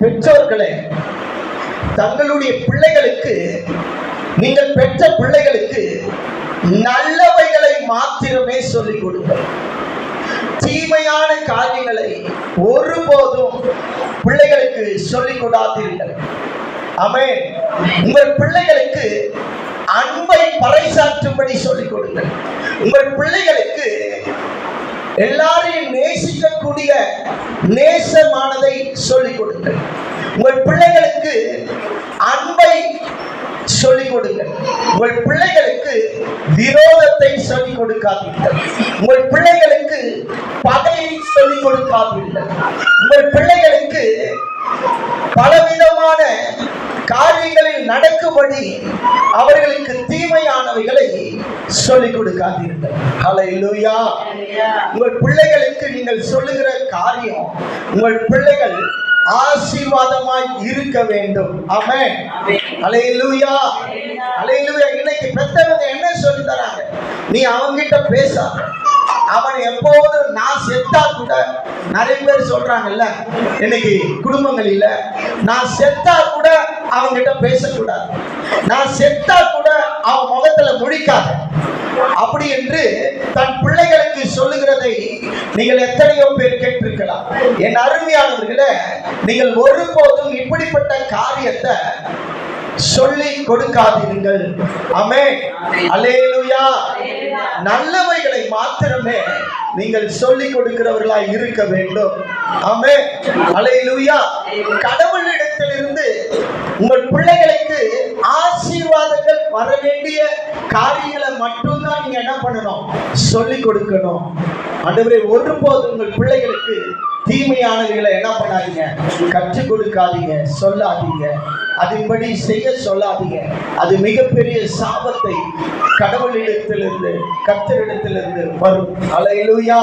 பெற்றோர்களே, தங்களுடைய பிள்ளைகளுக்கு, நீங்கள் பெற்ற பிள்ளைகளுக்கு நல்லவைகளை மாத்திரமே சொல்லிக் கொடுங்கள். தீமையான காரியங்களை ஒருபோதும் பிள்ளைகளுக்கு சொல்லிக் கொடாதீர்கள். ஆமென். உங்கள் பிள்ளைகளுக்கு அன்பை பறைசாற்றும்படி சொல்லிக் கொடுங்கள். உங்கள் பிள்ளைகளுக்கு எல்லாரையும் நேசிக்கக்கூடிய நேசமானதை சொல்லிக் கொடுங்கள். உங்கள் பிள்ளைகளுக்கு அன்பை சொல்லிக் கொடுங்கள். உங்கள் பிள்ளைகளுக்கு விரோதத்தை சொல்லிக் கொடுக்காதீர்கள். உங்கள் பிள்ளைகளுக்கு பகையை சொல்லிக் கொடுக்காதீர்கள். உங்கள் பிள்ளைகளுக்கு பலவிதமான காரியங்களில் நடக்கும்படி அவர்களுக்கு தீமையானவைகளை சொல்லிக் கொடுக்காதீர்கள். ஹல்லேலூயா. உங்கள் பிள்ளைகளுக்கு நீங்கள் சொல்லுகிற காரியம், உங்கள் பிள்ளைகள் ஆசீர்வாதமாய் இருக்க வேண்டும். ஆமென். ஹல்லேலூயா. ஹல்லேலூயா. இன்னைக்கு பெற்றவங்க என்ன சொல்லி தராங்க? நீ அவங்கிட்ட பேசாத. அவன் எப்போதும் நான் செத்தா கூட, நிறைய பேர் சொல்றாங்கல்ல இன்னைக்கு குடும்பங்களில, நான் செத்தா கூட அவங்கிட்ட பேசக்கூடாது, நான் செத்தா கூட அவன் முகத்துல முடிக்காத, அப்படி என்று தன் பிள்ளைகளுக்கு சொல்லுகிறதை நீங்கள் எத்தனையோ பேர் கேட்டிருக்கலாம். என் அருமையானவர்களே, நீங்கள் ஒருபோதும் இப்படிப்பட்ட காரியத்தை சொல்லி கொடுக்காதீர்கள். ஆமென். அல்லேலூயா. நல்லவைகளை மாத்திரமே நீங்கள் சொல்லிக் கொடுக்கிறவர்களாய் இருக்க வேண்டும். ஆமென். அல்லேலூயா. கடவுளிடத்திலிருந்து உங்கள் பிள்ளைகளுக்கு ஆசீர்வாதங்கள் வர வேண்டிய காரியங்களை மட்டும்தான் நீங்க என்ன பண்ணணும்? சொல்லிக் கொடுக்கணும். ஆண்டவரே, ஒருபோதும் உங்கள் பிள்ளைகளுக்கு தீமையானவர்களை என்ன பண்ணாதீங்க, கற்றுக் கொடுக்காதீங்க, சொல்லாதீங்க, அதன்படி செய்ய சொல்லாதீங்க. அது மிகப்பெரிய சாபத்தை கடவுளிடத்திலிருந்து, கர்த்தரிடத்திலிருந்து வரும். அல்லேலூயா.